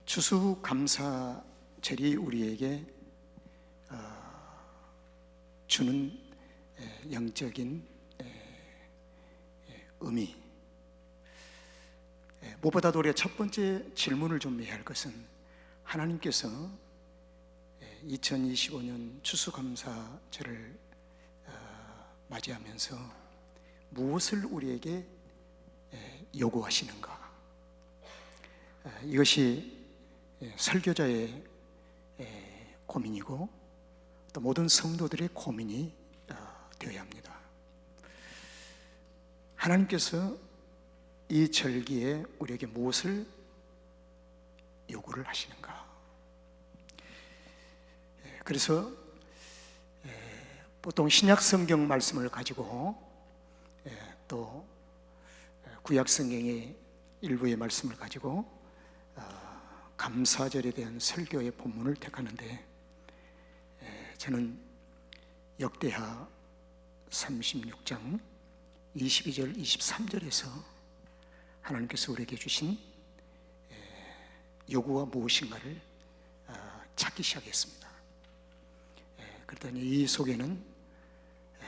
추수감사절이 우리에게 주는 영적인 의미, 무엇보다도 우리가 첫 번째 질문을 좀 해야 할 것은, 하나님께서 2025년 추수감사절을 맞이하면서 무엇을 우리에게 요구하시는가? 이것이 설교자의 고민이고 또 모든 성도들의 고민이 되어야 합니다. 하나님께서 이 절기에 우리에게 무엇을 요구를 하시는가? 그래서 보통 신약 성경 말씀을 가지고 또 구약 성경의 일부의 말씀을 가지고 감사절에 대한 설교의 본문을 택하는데, 저는 역대하 36장 22절 23절에서 하나님께서 우리에게 주신 요구가 무엇인가를 찾기 시작했습니다. 그랬더니 이 속에는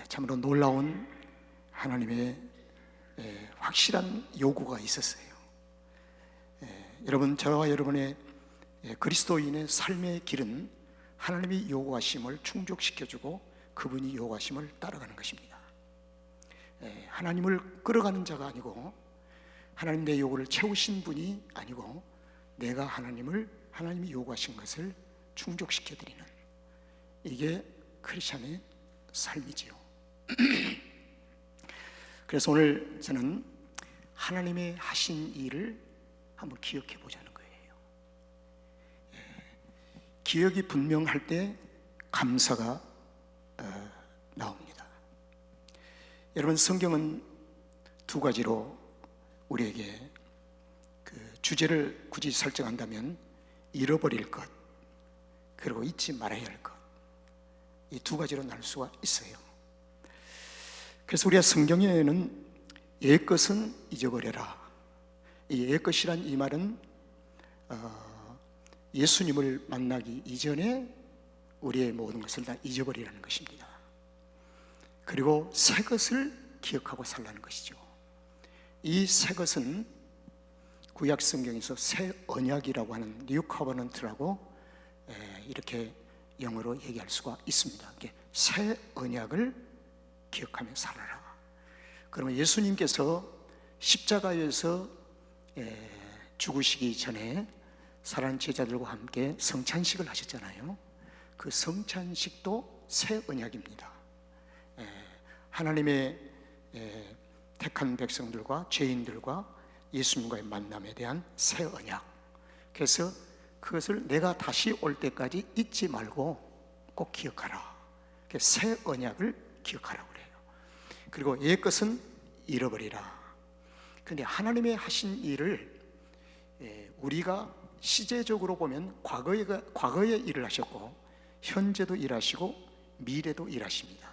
참으로 놀라운 하나님의 확실한 요구가 있었어요. 여러분, 저와 여러분의 그리스도인의 삶의 길은 하나님이 요구하심을 충족시켜주고 그분이 요구하심을 따라가는 것입니다. 하나님을 끌어가는 자가 아니고, 하나님 내 요구를 채우신 분이 아니고, 내가 하나님이 요구하신 것을 충족시켜드리는, 이게 크리스찬의 삶이지요. 그래서 오늘 저는 하나님의 하신 일을 한번 기억해 보자는 거예요. 기억이 분명할 때 감사가 나옵니다. 여러분, 성경은 두 가지로 우리에게 그 주제를 굳이 설정한다면 잃어버릴 것, 그리고 잊지 말아야 할 것, 이 두 가지로 나눌 수가 있어요. 그래서 우리가 성경에는 옛것은 잊어버려라, 이 옛것이란 이 말은 예수님을 만나기 이전에 우리의 모든 것을 다 잊어버리라는 것입니다. 그리고 새 것을 기억하고 살라는 것이죠. 이 새 것은 구약 성경에서 새 언약이라고 하는 뉴 커버넌트라고 이렇게 영어로 얘기할 수가 있습니다. 새 언약을 기억하며 살아라. 그러면 예수님께서 십자가에서 죽으시기 전에 사랑하는 제자들과 함께 성찬식을 하셨잖아요. 그 성찬식도 새 언약입니다. 하나님의 택한 백성들과 죄인들과 예수님과의 만남에 대한 새 언약. 그래서 그것을 내가 다시 올 때까지 잊지 말고 꼭 기억하라. 새 언약을 기억하라고 그래요. 그리고 옛 것은 잃어버리라. 그런데 하나님의 하신 일을 우리가 시제적으로 보면 과거에 일을 하셨고, 현재도 일하시고, 미래도 일하십니다.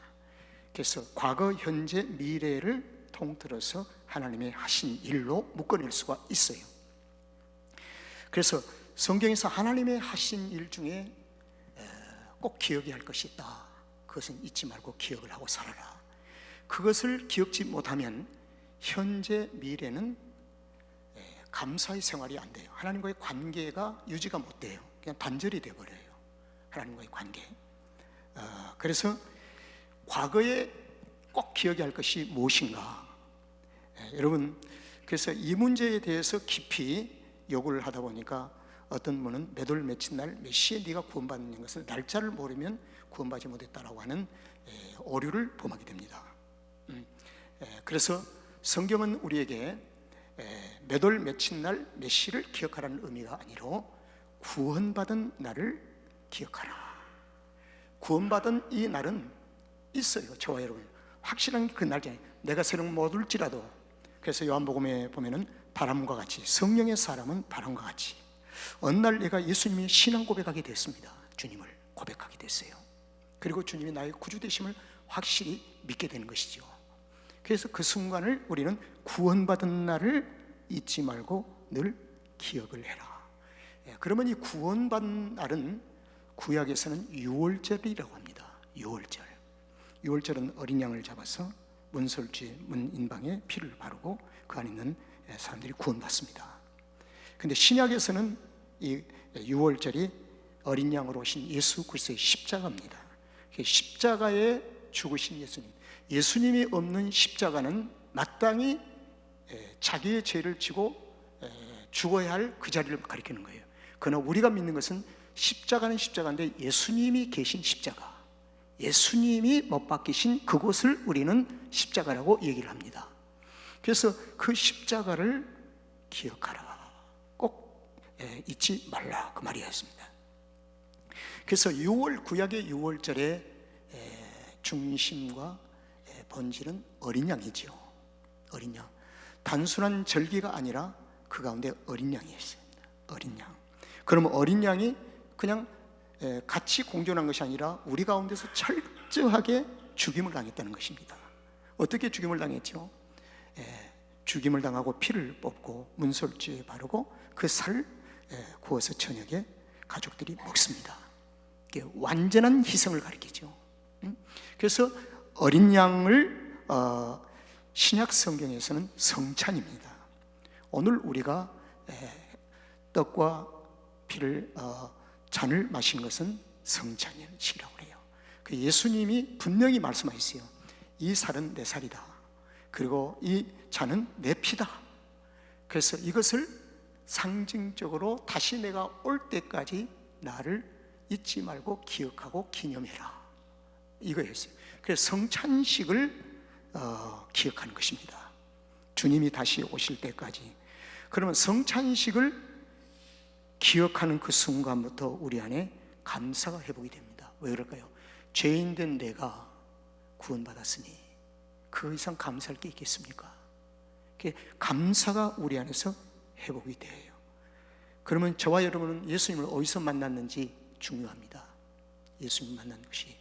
그래서 과거, 현재, 미래를 통틀어서 하나님의 하신 일로 묶어낼 수가 있어요. 그래서 성경에서 하나님의 하신 일 중에 꼭 기억해야 할 것이 있다. 그것은 잊지 말고 기억을 하고 살아라. 그것을 기억지 못하면 현재, 미래는 감사의 생활이 안 돼요. 하나님과의 관계가 유지가 못 돼요. 그냥 단절이 돼버려요, 하나님과의 관계. 그래서 과거에 꼭 기억해야 할 것이 무엇인가? 여러분, 그래서 이 문제에 대해서 깊이 요구를 하다 보니까 어떤 분은 몇 월 며칠 날 몇 시에 네가 구원받는 것을 날짜를 모르면 구원받지 못했다라고 하는 오류를 범하게 됩니다. 그래서 성경은 우리에게 몇 월 며칠 날 몇 시를 기억하라는 의미가 아니라 구원받은 날을 기억하라. 구원받은 이 날은 있어요. 저와 여러분 확실한 그 날짜에 내가 새벽 못 올지라도. 그래서 요한복음에 보면은 바람과 같이, 성령의 사람은 바람과 같이, 어느 날 내가 예수님의 신앙 고백하게 됐습니다. 주님을 고백하게 됐어요. 그리고 주님이 나의 구주 되심을 확실히 믿게 되는 것이죠. 그래서 그 순간을 우리는 구원받은 날을 잊지 말고 늘 기억을 해라. 그러면 이 구원받는 날은 구약에서는 유월절이라고 합니다. 유월절. 유월절은 어린 양을 잡아서 문설주의 문인방에 피를 바르고 그 안에 있는 사람들이 구원받습니다. 근데 신약에서는 이 유월절이 어린 양으로 오신 예수 그리스도의 십자가입니다. 십자가에 죽으신 예수님, 예수님이 없는 십자가는 마땅히 자기의 죄를 지고 죽어야 할 그 자리를 가리키는 거예요. 그러나 우리가 믿는 것은 십자가는 십자가인데 예수님이 계신 십자가, 예수님이 못 박히신 그곳을 우리는 십자가라고 얘기를 합니다. 그래서 그 십자가를 기억하라, 꼭 잊지 말라, 그 말이었습니다. 그래서 구약의 유월절의 중심과 본질은 어린 양이죠. 어린 양. 단순한 절기가 아니라 그 가운데 어린 양이 있습니다. 어린 양. 그러면 어린 양이 그냥 같이 공존한 것이 아니라 우리 가운데서 철저하게 죽임을 당했다는 것입니다. 어떻게 죽임을 당했죠? 죽임을 당하고 피를 뽑고 문설주에 바르고 그 살을 구워서 저녁에 가족들이 먹습니다. 이게 완전한 희생을 가리키죠. 그래서 어린 양을 신약 성경에서는 성찬입니다. 오늘 우리가 떡과 피를 잔을 마신 것은 성찬식이라고 해요. 그 예수님이 분명히 말씀하셨어요. 이 살은 내 살이다. 그리고 이 잔은 내 피다. 그래서 이것을 상징적으로 다시 내가 올 때까지 나를 잊지 말고 기억하고 기념해라, 이거였어요. 그래서 성찬식을 기억하는 것입니다. 주님이 다시 오실 때까지. 그러면 성찬식을 기억하는 그 순간부터 우리 안에 감사가 회복이 됩니다. 왜 그럴까요? 죄인된 내가 구원받았으니 그 이상 감사할 게 있겠습니까? 감사가 우리 안에서 회복이 돼요. 그러면 저와 여러분은 예수님을 어디서 만났는지 중요합니다. 예수님 만난 것이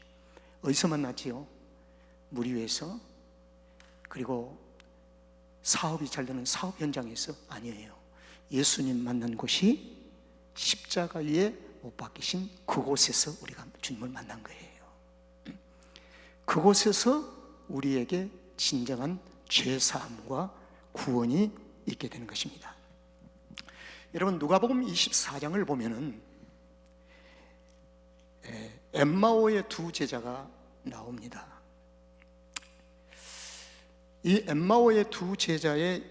어디서 만났지요? 물 위에서, 그리고 사업이 잘 되는 사업 현장에서? 아니에요. 예수님 만난 곳이 십자가 위에 못 박히신 그곳에서 우리가 주님을 만난 거예요. 그곳에서 우리에게 진정한 죄사함과 구원이 있게 되는 것입니다. 여러분, 누가복음 24장을 보면은 엠마오의 두 제자가 나옵니다. 이 엠마오의 두 제자의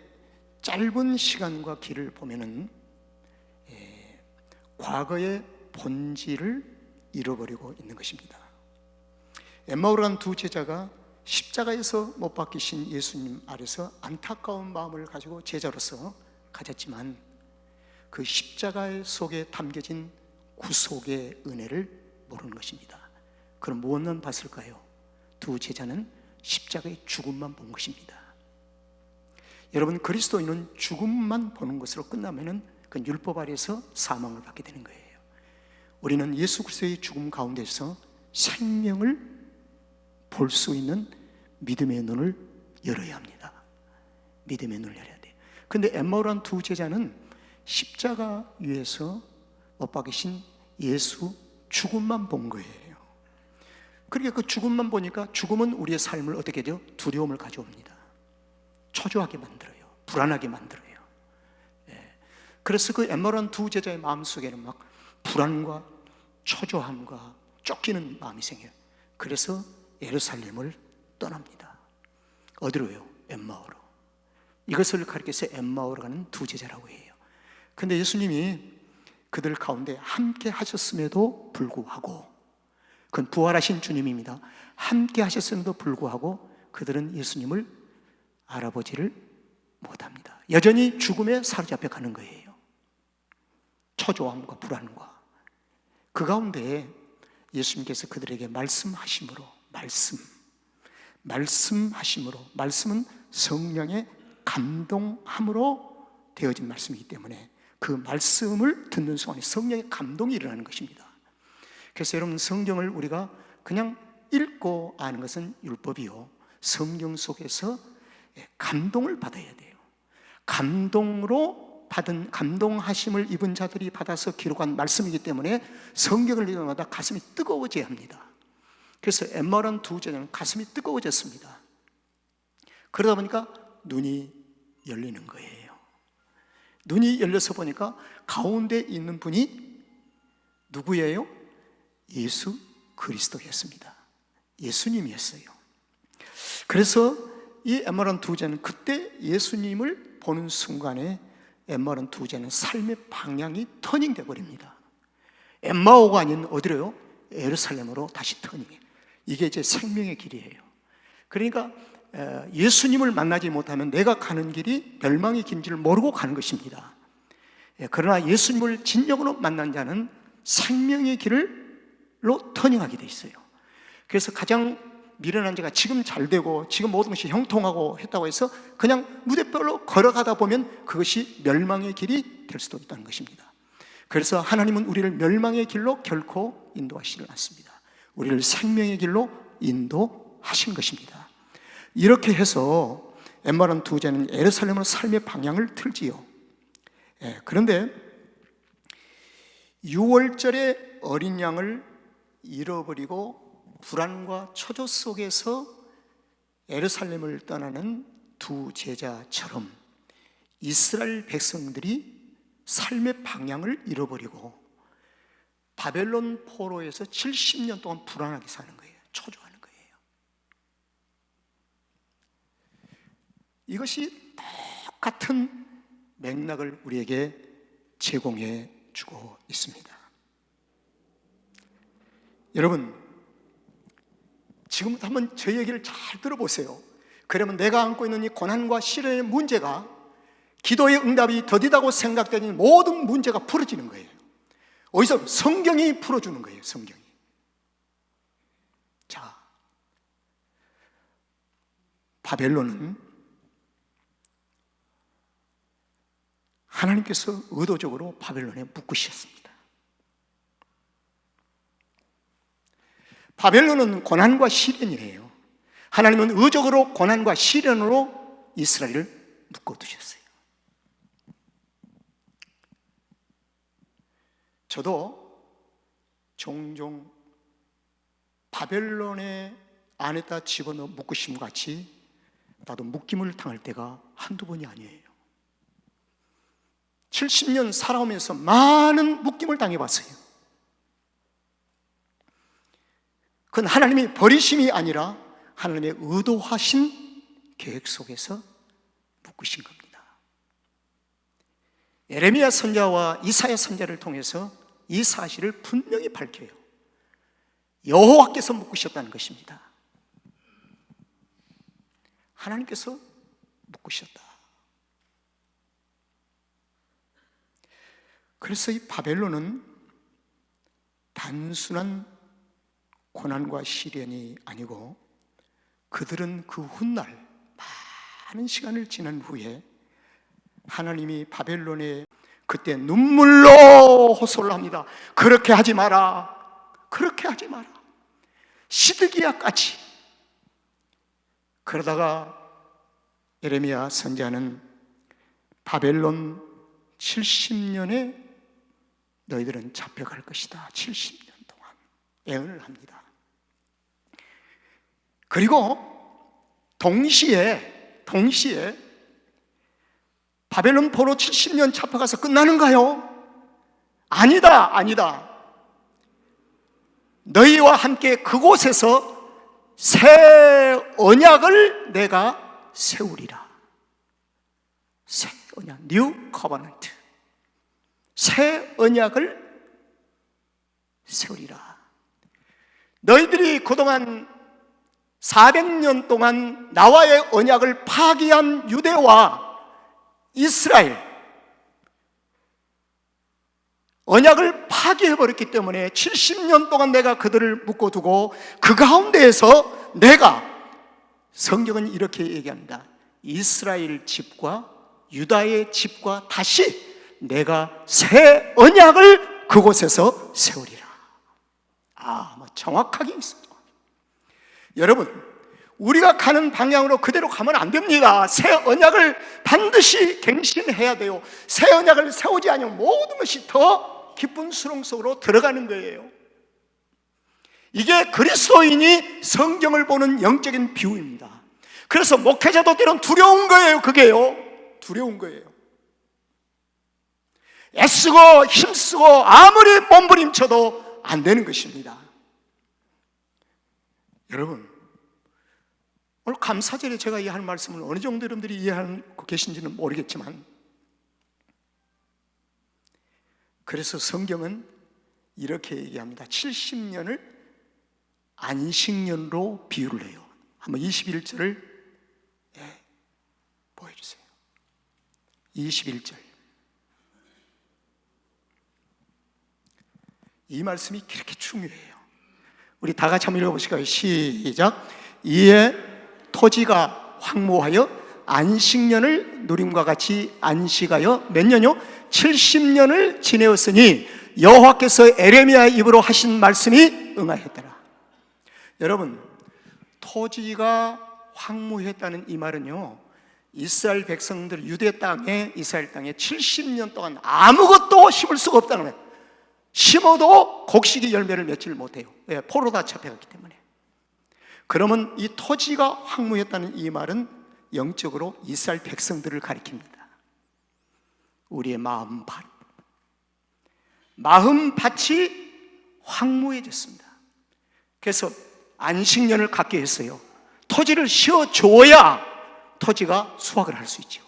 짧은 시간과 길을 보면은 과거의 본질을 잃어버리고 있는 것입니다. 엠마오라는 두 제자가 십자가에서 못 박히신 예수님 아래서 안타까운 마음을 가지고 제자로서 가졌지만 그 십자가 속에 담겨진 구속의 은혜를 모르는 것입니다. 그럼 무엇만 봤을까요? 두 제자는 십자가의 죽음만 본 것입니다. 여러분, 그리스도인은 죽음만 보는 것으로 끝나면은 그 율법 아래에서 사망을 받게 되는 거예요. 우리는 예수 그리스도의 죽음 가운데서 생명을 볼 수 있는 믿음의 눈을 열어야 합니다. 믿음의 눈을 열어야 돼요. 근데 엠마오라는 두 제자는 십자가 위에서 못 박히신 예수 죽음만 본 거예요. 그러니까 그 죽음만 보니까 죽음은 우리의 삶을 어떻게 해요? 두려움을 가져옵니다. 초조하게 만들어요. 불안하게 만들어요. 그래서 그 엠마오라는 두 제자의 마음속에는 막 불안과 초조함과 쫓기는 마음이 생겨요. 그래서 예루살렘을 떠납니다. 어디로요? 엠마오로. 이것을 가리켜서 엠마오로 가는 두 제자라고 해요. 근데 예수님이 그들 가운데 함께 하셨음에도 불구하고, 그건 부활하신 주님입니다. 함께 하셨음에도 불구하고 그들은 예수님을 알아보지를 못합니다. 여전히 죽음에 사로잡혀 가는 거예요. 초조함과 불안과 그 가운데 예수님께서 그들에게 말씀하심으로, 말씀은 성령의 감동함으로 되어진 말씀이기 때문에 그 말씀을 듣는 순간에 성령의 감동이 일어나는 것입니다. 그래서 여러분, 성경을 우리가 그냥 읽고 아는 것은 율법이요, 성경 속에서 감동을 받아야 돼요. 감동으로 받은 감동하심을 입은 자들이 받아서 기록한 말씀이기 때문에 성경을 읽을 때마다 가슴이 뜨거워져야 합니다. 그래서 엠마오라는 두 제자는 가슴이 뜨거워졌습니다. 그러다 보니까 눈이 열리는 거예요. 눈이 열려서 보니까 가운데 있는 분이 누구예요? 예수 그리스도였습니다. 예수님이었어요. 그래서 이 엠마오라는 두 제자는 그때 예수님을 보는 순간에 엠마오라는 두 제자는 삶의 방향이 터닝돼 버립니다. 엠마오가 아닌 어디로요? 예루살렘으로 다시 터닝해. 이게 제 생명의 길이에요. 그러니까 예수님을 만나지 못하면 내가 가는 길이 멸망의 긴 줄 모르고 가는 것입니다. 그러나 예수님을 진정으로 만난 자는 생명의 길로 터닝하게 돼 있어요. 그래서 가장 미련한 자가 지금 잘 되고 지금 모든 것이 형통하고 했다고 해서 그냥 무대별로 걸어가다 보면 그것이 멸망의 길이 될 수도 있다는 것입니다. 그래서 하나님은 우리를 멸망의 길로 결코 인도하시지 않습니다. 우리를 생명의 길로 인도하신 것입니다. 이렇게 해서 엠마오라는 두 제자는 예루살렘으로 삶의 방향을 틀지요. 그런데 6월절에 어린 양을 잃어버리고 불안과 초조 속에서 예루살렘을 떠나는 두 제자처럼 이스라엘 백성들이 삶의 방향을 잃어버리고 바벨론 포로에서 70년 동안 불안하게 사는 거예요. 초조하는 거예요. 이것이 똑같은 맥락을 우리에게 제공해 주고 있습니다. 여러분, 지금부터 한번 저 얘기를 잘 들어보세요. 그러면 내가 안고 있는 이 고난과 시련의 문제가 기도의 응답이 더디다고 생각되는 모든 문제가 풀어지는 거예요. 어디서? 성경이 풀어주는 거예요. 성경이. 자, 바벨론은 하나님께서 의도적으로 바벨론에 묶으셨습니다. 바벨론은 고난과 시련이에요. 하나님은 의적으로 고난과 시련으로 이스라엘을 묶어두셨어요. 저도 종종 바벨론의 안에다 집어넣어 묶으심 같이 나도 묶임을 당할 때가 한두 번이 아니에요. 70년 살아오면서 많은 묶임을 당해봤어요. 그건 하나님이 버리심이 아니라 하나님의 의도하신 계획 속에서 묶으신 겁니다. 예레미야 선지자와 이사야 선지자를 통해서 이 사실을 분명히 밝혀요. 여호와께서 묶으셨다는 것입니다. 하나님께서 묶으셨다. 그래서 이 바벨론은 단순한 고난과 시련이 아니고 그들은 그 훗날 많은 시간을 지난 후에 하나님이 바벨론에 그때 눈물로 호소를 합니다. 그렇게 하지 마라. 그렇게 하지 마라. 시드기야까지. 그러다가 예레미야 선지자는 바벨론 70년에 너희들은 잡혀갈 것이다. 70년 동안 예언을 합니다. 그리고 동시에 바벨론 포로 70년 잡혀가서 끝나는가요? 아니다. 너희와 함께 그곳에서 새 언약을 내가 세우리라. 새 언약, 뉴 커버넌트. 새 언약을 세우리라. 너희들이 그동안 400년 동안 나와의 언약을 파기한 유대와 이스라엘, 언약을 파기해버렸기 때문에 70년 동안 내가 그들을 묶어두고 그 가운데에서 내가, 성경은 이렇게 얘기합니다. 이스라엘 집과 유다의 집과 다시 내가 새 언약을 그곳에서 세우리라. 정확하게 있어요. 여러분, 우리가 가는 방향으로 그대로 가면 안 됩니다. 새 언약을 반드시 갱신해야 돼요. 새 언약을 세우지 않으면 모든 것이 더 기쁜 수렁 속으로 들어가는 거예요. 이게 그리스도인이 성경을 보는 영적인 비유입니다. 그래서 목회자도 때론 두려운 거예요. 그게요, 두려운 거예요. 애쓰고 힘쓰고 아무리 몸부림쳐도 안 되는 것입니다. 여러분, 오늘 감사절에 제가 이 한 말씀을 어느 정도 여러분들이 이해하고 계신지는 모르겠지만, 그래서 성경은 이렇게 얘기합니다. 70년을 안식년으로 비유를 해요. 한번 21절을 보여주세요. 21절. 이 말씀이 그렇게 중요해요. 우리 다 같이 한번 읽어보실까요? 시작. 이에 토지가 황무하여 안식년을 누림과 같이 안식하여 몇 년요? 70년을 지내었으니 여호와께서 에레미야의 입으로 하신 말씀이 응하였더라. 여러분, 토지가 황무했다는 이 말은요, 이스라엘 백성들, 유대 땅에, 이스라엘 땅에 70년 동안 아무것도 심을 수가 없다는 거예요. 심어도 곡식이 열매를 맺지를 못해요. 왜? 포로 다 잡혀갔기 때문에. 그러면 이 토지가 황무했다는 이 말은 영적으로 이스라엘 백성들을 가리킵니다. 우리의 마음밭이 황무해졌습니다. 그래서 안식년을 갖게 했어요. 토지를 씌워줘야 토지가 수확을 할 수 있죠.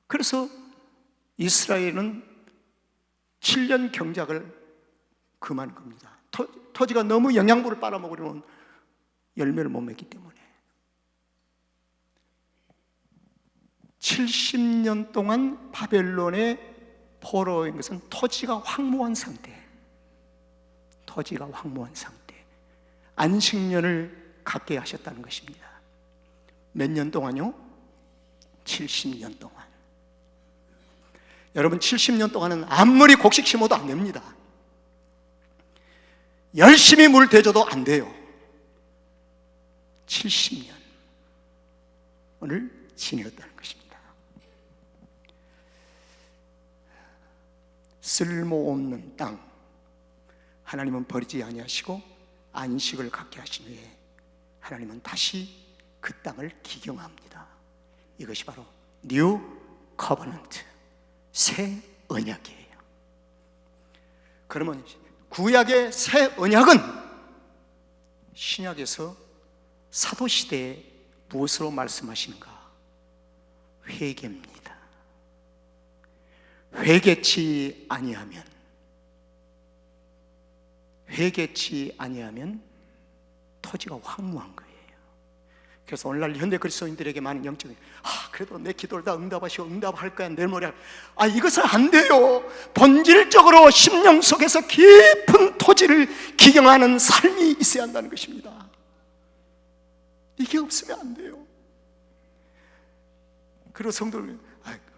그래서 이스라엘은 7년 경작을 금한 겁니다. 토지가 너무 영양분을 빨아먹으려면 열매를 못 맺기 때문에. 70년 동안 바벨론의 포로인 것은 토지가 황무한 상태, 토지가 황무한 상태, 안식년을 갖게 하셨다는 것입니다. 몇 년 동안요? 70년 동안. 여러분, 70년 동안은 아무리 곡식 심어도 안 됩니다. 열심히 물 대줘도 안 돼요. 70년을 지내었다는 것입니다. 쓸모없는 땅, 하나님은 버리지 아니하시고 안식을 갖게 하신 후에 하나님은 다시 그 땅을 기경합니다. 이것이 바로 뉴 커버넌트, 새 언약이에요. 그러면 구약의 새 언약은 신약에서 사도시대에 무엇으로 말씀하시는가? 회개입니다. 회개치 아니하면 토지가 황무한 거예요. 그래서 오늘날 현대 그리스도인들에게 많은 영적인, 그래도 내 기도를 다 응답하시고 응답할 거야, 내일 모레. 이것은 안 돼요. 본질적으로 심령 속에서 깊은 토지를 기경하는 삶이 있어야 한다는 것입니다. 이게 없으면 안 돼요. 그리고 성도들,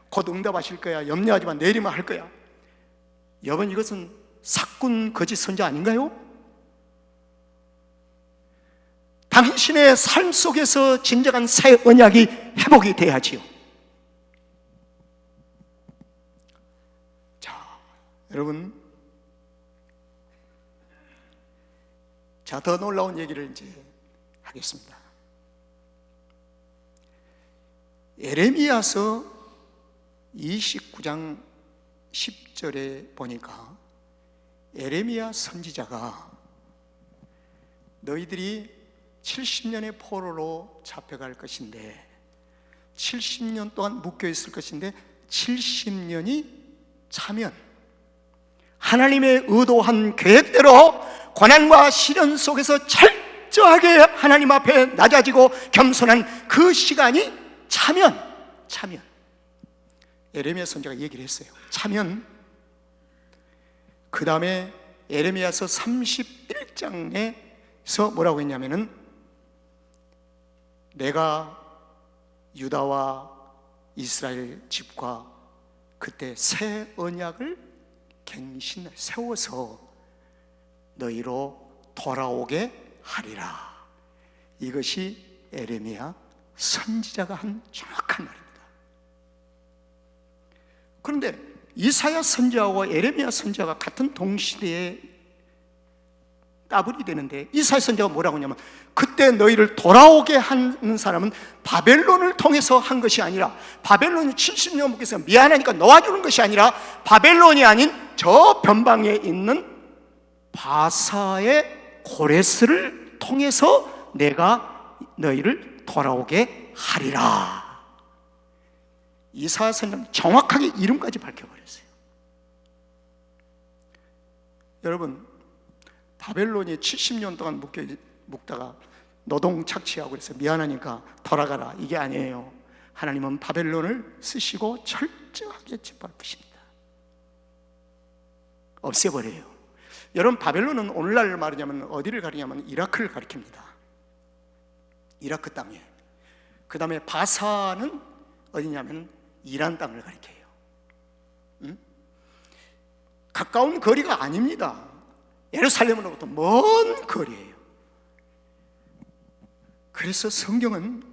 곧 응답하실 거야, 염려하지 마, 내일이면 할 거야. 여러분, 이것은 사꾼 거짓 선자 아닌가요? 당신의 삶 속에서 진정한 새 언약이 회복이 돼야지요. 자, 여러분, 더 놀라운 얘기를 이제 하겠습니다. 예레미야서 29장 10절에 보니까 예레미야 선지자가 너희들이 70년의 포로로 잡혀갈 것인데, 70년 동안 묶여있을 것인데 70년이 차면 하나님의 의도한 계획대로 고난과 시련 속에서 철저하게 하나님 앞에 낮아지고 겸손한 그 시간이 차면 예레미야 선지자가 얘기를 했어요. 차면 그 다음에 예레미야서 31장에서 뭐라고 했냐면은, 내가 유다와 이스라엘 집과 그때 새 언약을 세워서 너희로 돌아오게 하리라. 이것이 에레미야 선지자가 한 정확한 말입니다. 그런데 이사야 선지자와 에레미야 선지자가 같은 동시대에 따블이 되는데, 이사야 선지자가 뭐라고 하냐면, 그때 너희를 돌아오게 하는 사람은 바벨론을 통해서 한 것이 아니라, 바벨론이 70년 묵혀서 미안하니까 놓아주는 것이 아니라, 바벨론이 아닌 저 변방에 있는 바사의 고레스를 통해서 내가 너희를 돌아오게 하리라. 이사야 선지자는 정확하게 이름까지 밝혀버렸어요. 여러분, 바벨론이 70년 동안 묵다가 노동 착취하고 그래서 미안하니까 돌아가라, 이게 아니에요. 하나님은 바벨론을 쓰시고 철저하게 짓밟으십니다. 없애버려요. 여러분, 바벨론은 오늘날 말하자면 어디를 가리냐면 이라크를 가리킵니다. 이라크 땅에. 그 다음에 바사는 어디냐면 이란 땅을 가리켜요. 가까운 거리가 아닙니다. 예루살렘으로부터 먼 거리예요. 그래서 성경은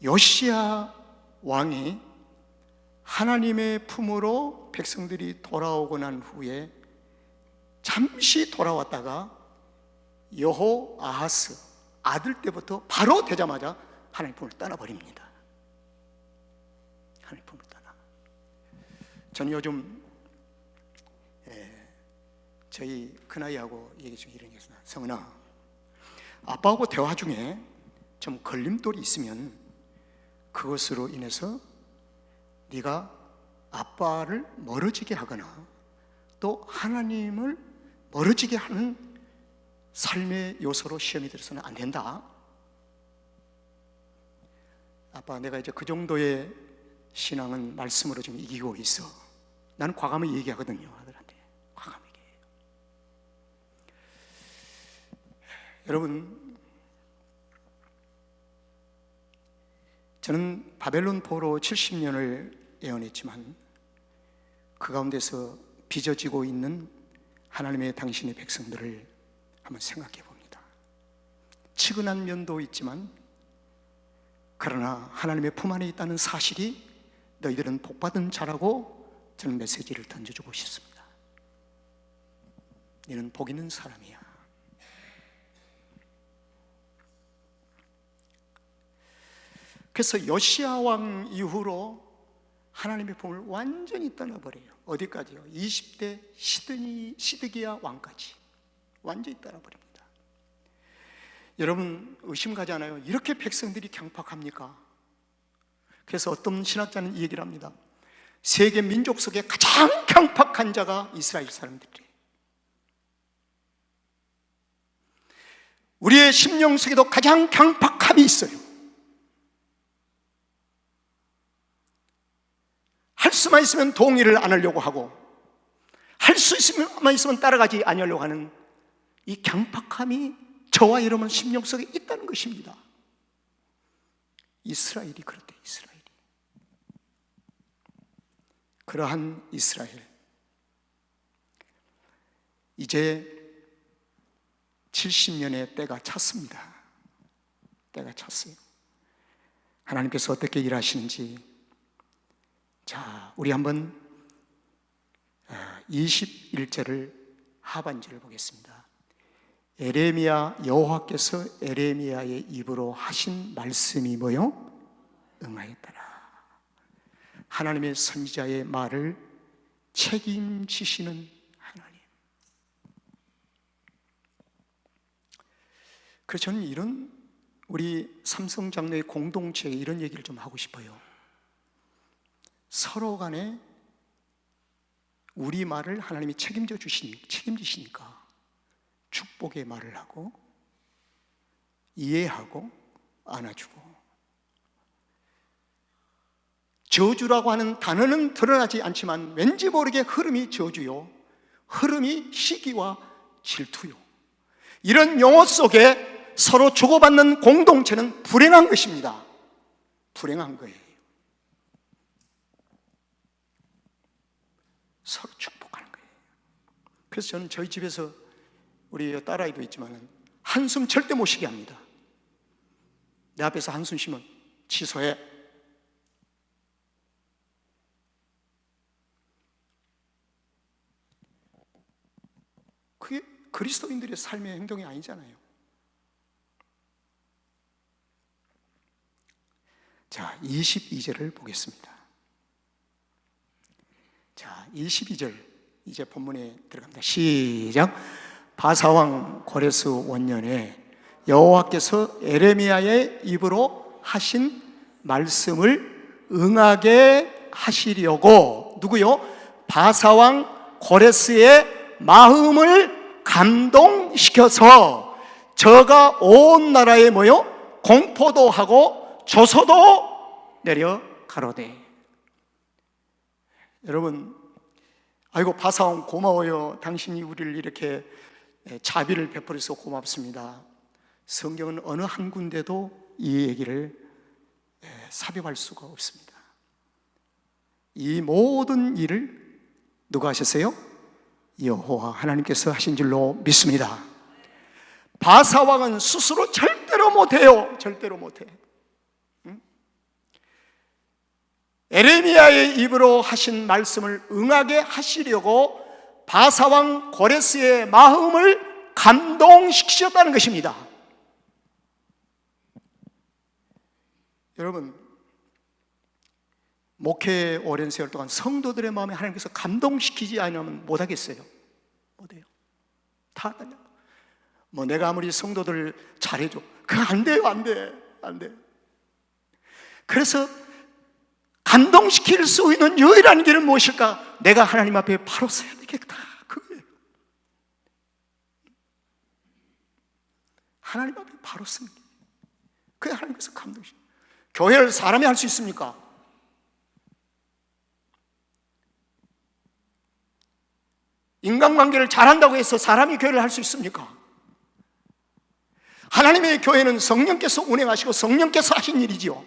요시야 왕이 하나님의 품으로 백성들이 돌아오고 난 후에 잠시 돌아왔다가 여호아하스 아들 때부터 바로 되자마자 하나님 품을 떠나버립니다. 하나님 품을 떠나. 저는 요즘 저희 큰아이하고 얘기 중에 이런 얘기가 있어요. 성은아, 아빠하고 대화 중에 좀 걸림돌이 있으면 그것으로 인해서 네가 아빠를 멀어지게 하거나 또 하나님을 멀어지게 하는 삶의 요소로 시험이 들어서는 안 된다. 아빠, 내가 이제 그 정도의 신앙은 말씀으로 좀 이기고 있어. 나는 과감히 얘기하거든요, 아들한테. 과감히 얘기해요. 여러분, 저는 바벨론 포로 70년을 예언했지만 그 가운데서 빚어지고 있는 하나님의 당신의 백성들을 한번 생각해 봅니다. 치근한 면도 있지만 그러나 하나님의 품 안에 있다는 사실이 너희들은 복받은 자라고 저는 메시지를 던져주고 싶습니다. 너는 복 있는 사람이야. 그래서 요시야 왕 이후로 하나님의 품을 완전히 떠나버려요. 어디까지요? 20대 시드기야 왕까지 완전히 떠나버립니다. 여러분, 의심가지 않아요? 이렇게 백성들이 강팍합니까? 그래서 어떤 신학자는 이 얘기를 합니다. 세계 민족 속에 가장 강팍한 자가 이스라엘 사람들이에요. 우리의 심령 속에도 가장 강팍함이 있어요. 할 수만 있으면 동의를 안 하려고 하고, 할 수 있으면 따라가지 않으려고 하는 이 강팍함이 저와 여러분 심령 속에 있다는 것입니다. 이스라엘이 그렇대. 이스라엘이. 그러한 이스라엘, 이제 70년의 때가 찼습니다. 때가 찼어요. 하나님께서 어떻게 일하시는지, 자, 우리 한번 21절을 하반절을 보겠습니다. 에레미야, 여호와께서 에레미야의 입으로 하신 말씀이 뭐요? 응하였더라. 하나님의 선지자의 말을 책임지시는 하나님. 그래서 저는 이런 우리 삼성장로의 공동체에 이런 얘기를 좀 하고 싶어요. 서로 간에 우리 말을 하나님이 책임지시니까 축복의 말을 하고 이해하고 안아주고, 저주라고 하는 단어는 드러나지 않지만 왠지 모르게 흐름이 저주요, 흐름이 시기와 질투요, 이런 용어 속에 서로 주고받는 공동체는 불행한 것입니다. 불행한 거예요. 서로 축복하는 거예요. 그래서 저는 저희 집에서 우리 딸아이도 있지만 한숨 절대 못 쉬게 합니다. 내 앞에서 한숨 쉬면 취소해. 그게 그리스도인들의 삶의 행동이 아니잖아요. 자, 22절을 보겠습니다. 자, 22절 이제 본문에 들어갑니다. 시작. 바사왕 고레스 원년에 여호와께서 에레미야의 입으로 하신 말씀을 응하게 하시려고 누구요? 바사왕 고레스의 마음을 감동시켜서 저가 온 나라에 뭐요? 공포도 하고 조서도 내려 가로되. 여러분, 아이고 바사왕 고마워요. 당신이 우리를 이렇게 자비를 베풀어서 고맙습니다. 성경은 어느 한 군데도 이 얘기를 삽입할 수가 없습니다. 이 모든 일을 누가 하셨어요? 여호와 하나님께서 하신 줄로 믿습니다. 바사왕은 스스로 절대로 못해요. 절대로 못해. 에레미야의 입으로 하신 말씀을 응하게 하시려고 바사왕 고레스의 마음을 감동시키셨다는 것입니다. 여러분, 목회 오랜 세월 동안 성도들의 마음에 하나님께서 감동시키지 않으면 못하겠어요. 못해요. 다 뭐 내가 아무리 성도들 잘해줘, 그거 안 돼요. 안 돼. 안 돼. 그래서 감동시킬 수 있는 유일한 길은 무엇일까? 내가 하나님 앞에 바로 서야 되겠다. 그거예요. 하나님 앞에 바로 서는 게. 그게 하나님께서 감동시켜. 교회를 사람이 할 수 있습니까? 인간관계를 잘한다고 해서 사람이 교회를 할 수 있습니까? 하나님의 교회는 성령께서 운행하시고 성령께서 하신 일이지요.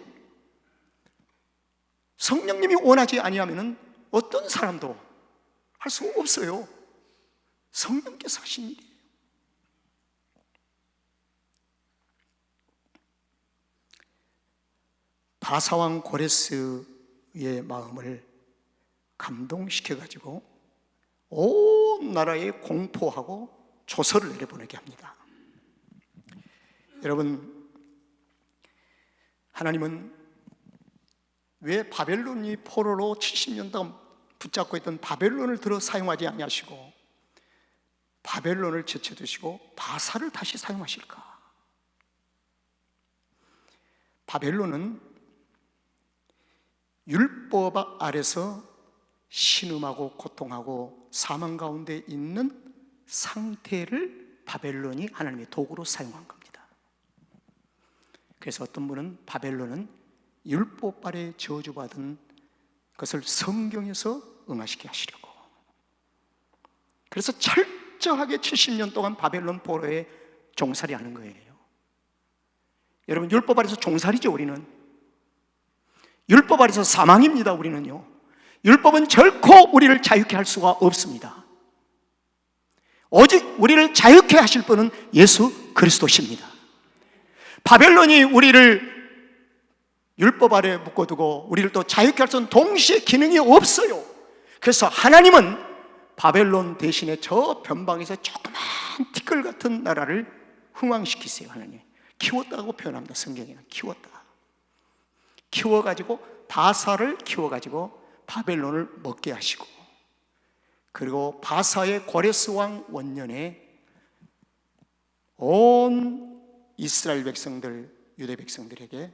성령님이 원하지 아니하면 어떤 사람도 할 수 없어요. 성령께서 하신 일이에요. 바사왕 고레스의 마음을 감동시켜가지고 온 나라에 공포하고 조서를 내려보내게 합니다. 여러분, 하나님은 왜 바벨론이 포로로 70년 동안 붙잡고 있던 바벨론을 들어 사용하지 아니하시고 바벨론을 제쳐두시고 바사를 다시 사용하실까? 바벨론은 율법 아래서 신음하고 고통하고 사망 가운데 있는 상태를 바벨론이 하나님의 도구로 사용한 겁니다. 그래서 어떤 분은 바벨론은 율법 아래 저주받은 것을 성경에서 응하시게 하시려고, 그래서 철저하게 70년 동안 바벨론 포로에 종살이 하는 거예요. 여러분, 율법 아래서 종살이죠. 우리는 율법 아래서 사망입니다. 우리는요. 율법은 결코 우리를 자유케 할 수가 없습니다. 오직 우리를 자유케 하실 분은 예수 그리스도십니다. 바벨론이 우리를 율법 아래 묶어두고 우리를 또 자유케 할 수는 동시에 기능이 없어요. 그래서 하나님은 바벨론 대신에 저 변방에서 조그만 티끌 같은 나라를 흥왕시키세요. 하나님 키웠다고 표현합니다. 성경에는 키웠다. 키워가지고 바사를 키워가지고 바벨론을 먹게 하시고, 그리고 바사의 고레스 왕 원년에 온 이스라엘 백성들, 유대 백성들에게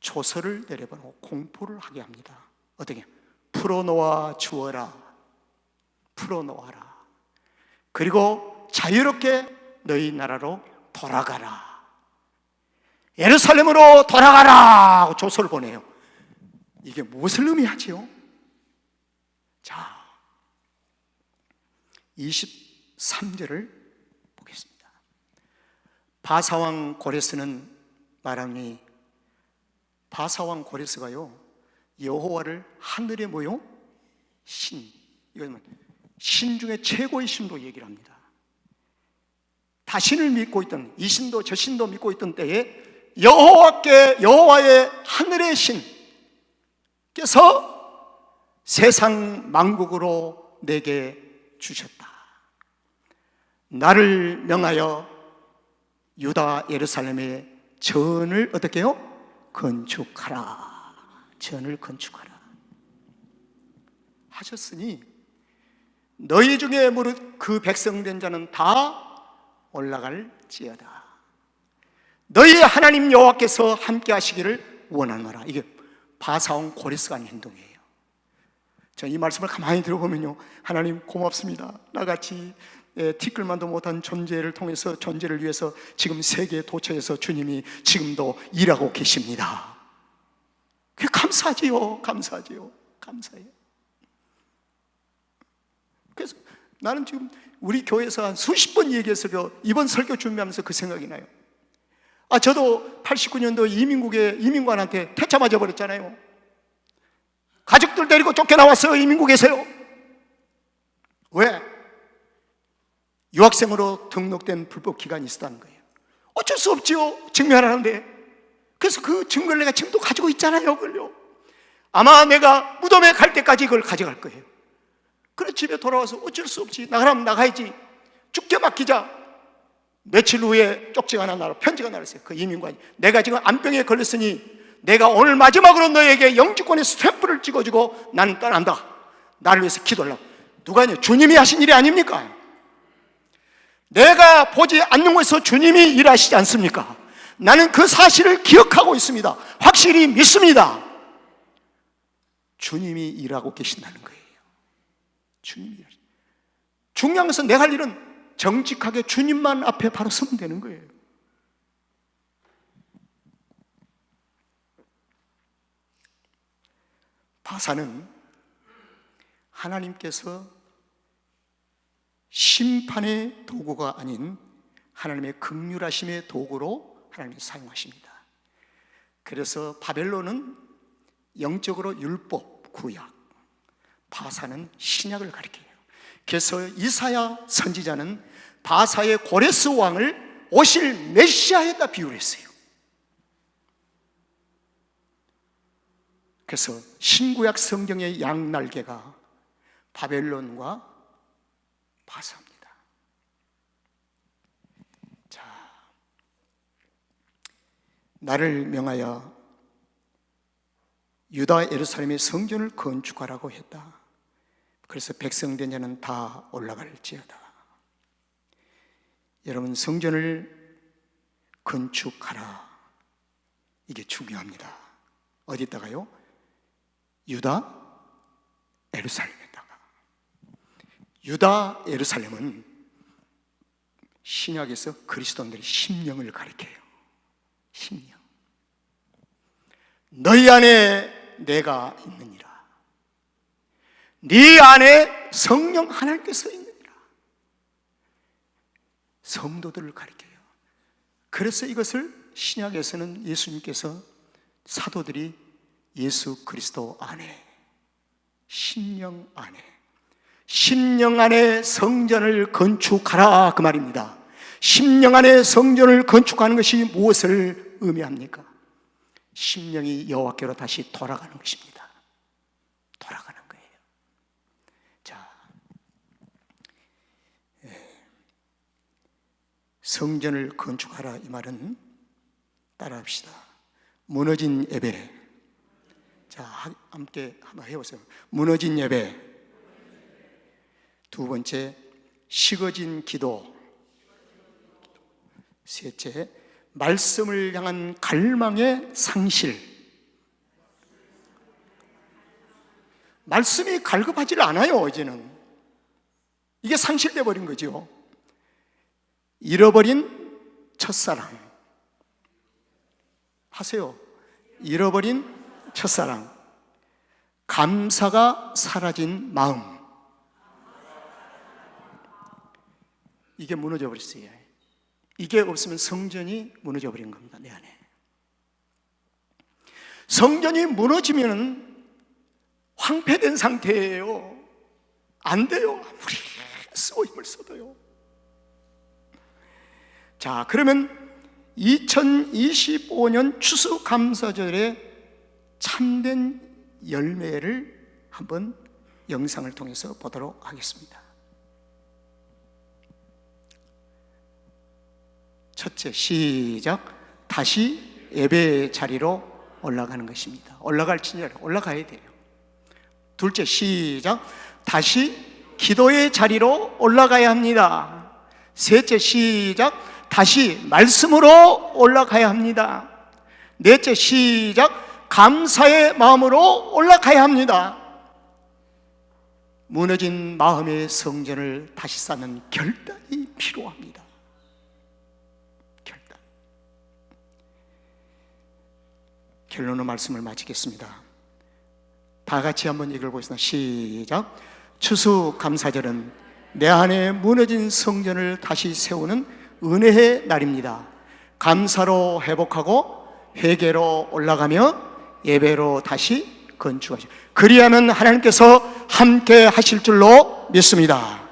조서를 내려보내고 공포를 하게 합니다. 어떻게? 풀어놓아 주어라. 풀어놓아라. 그리고 자유롭게 너희 나라로 돌아가라. 예루살렘으로 돌아가라 하고 조서를 보내요. 이게 무엇을 의미하지요? 자, 23절을 보겠습니다. 바사왕 고레스는 말하니, 바사왕 고레스가요 여호와를 하늘에 뭐요? 신, 이건 신 중에 최고의 신으로 얘기를 합니다. 다신을 믿고 있던, 이 신도 저 신도 믿고 있던 때에 여호와의 하늘의 신께서 세상 만국으로 내게 주셨다. 나를 명하여 유다 예루살렘의 전을 어떻게 해요? 건축하라. 전을 건축하라 하셨으니 너희 중에 무릇 그 백성된 자는 다 올라갈지어다. 너희 하나님 여호와께서 함께 하시기를 원하노라. 이게 바사온 고레스가 한 행동이에요. 자, 이 말씀을 가만히 들어보면요, 하나님 고맙습니다. 나같이 티끌만도 못한 존재를 통해서, 존재를 위해서 지금 세계 도처에서 주님이 지금도 일하고 계십니다. 그게 감사하지요. 감사해요. 그래서 나는 지금 우리 교회에서 한 수십 번 얘기해서 이번 설교 준비하면서 그 생각이 나요. 저도 89년도 이민관한테 퇴짜 맞아 버렸잖아요. 가족들 데리고 쫓겨나왔어요. 이민국에서요. 왜? 유학생으로 등록된 불법 기간이 있었다는 거예요. 어쩔 수 없지요. 증명하는데. 그래서 그 증거를 내가 지금도 가지고 있잖아요. 그걸요. 아마 내가 무덤에 갈 때까지 그걸 가져갈 거예요. 그래 집에 돌아와서 어쩔 수 없지. 나가라면 나가야지. 죽게 맡기자. 며칠 후에 쪽지가 하나 편지가 날았어요. 그 이민관이, 내가 지금 암병에 걸렸으니 내가 오늘 마지막으로 너에게 영주권의 스탬프를 찍어주고 나는 떠난다. 나를 위해서 기도하려고. 누가 했냐? 주님이 하신 일이 아닙니까? 내가 보지 않는 곳에서 주님이 일하시지 않습니까? 나는 그 사실을 기억하고 있습니다. 확실히 믿습니다. 주님이 일하고 계신다는 거예요. 주님이 일하시. 중요한 것은 내가 할 일은 정직하게 주님만 앞에 바로 서면 되는 거예요. 바사는 하나님께서 심판의 도구가 아닌 하나님의 긍휼하심의 도구로 하나님이 사용하십니다. 그래서 바벨론은 영적으로 율법, 구약, 바사는 신약을 가리켜요. 그래서 이사야 선지자는 바사의 고레스 왕을 오실 메시아에다 비유를 했어요. 그래서 신구약 성경의 양날개가 바벨론과 바사입니다. 자, 나를 명하여 유다 예루살렘의 성전을 건축하라고 했다. 그래서 백성된 자는 다 올라갈지어다. 여러분, 성전을 건축하라. 이게 중요합니다. 어디다가요? 유다 예루살렘에다가. 유다 예루살렘은 신약에서 그리스도인들의 심령을 가리켜요. 심령. 너희 안에 내가 있느니라. 네 안에 성령 하나님께서 있느니라. 성도들을 가리켜요. 그래서 이것을 신약에서는 예수님께서 사도들이 예수 그리스도 안에, 심령 안에 성전을 건축하라, 그 말입니다. 심령 안에 성전을 건축하는 것이 무엇을 의미합니까? 심령이 여호와께로 다시 돌아가는 것입니다. 돌아가는 거예요. 자, 성전을 건축하라, 이 말은 따라합시다. 무너진 예배. 자, 함께 한번 해보세요. 무너진 예배. 두 번째, 식어진 기도. 셋째, 말씀을 향한 갈망의 상실. 말씀이 갈급하지 않아요. 이제는 이게 상실돼 버린 거죠. 잃어버린 첫사랑. 하세요. 잃어버린 첫사랑. 감사가 사라진 마음. 이게 무너져 버렸어요. 이게 없으면 성전이 무너져 버린 겁니다. 내 안에. 성전이 무너지면 황폐된 상태예요. 안 돼요. 아무리 쏘임을 써도요. 자, 그러면 2025년 추수감사절의 참된 열매를 한번 영상을 통해서 보도록 하겠습니다. 첫째, 시작. 다시 예배 자리로 올라가는 것입니다. 올라갈 진열, 올라가야 돼요. 둘째, 시작. 다시 기도의 자리로 올라가야 합니다. 셋째, 시작. 다시 말씀으로 올라가야 합니다. 넷째, 시작. 감사의 마음으로 올라가야 합니다. 무너진 마음의 성전을 다시 쌓는 결단이 필요합니다. 결단. 결론의 말씀을 마치겠습니다. 다 같이 한번 읽어보겠습니다. 시작. 추수감사절은 내 안에 무너진 성전을 다시 세우는 은혜의 날입니다. 감사로 회복하고 회개로 올라가며 예배로 다시 건축하시오. 그리하면 하나님께서 함께 하실 줄로 믿습니다.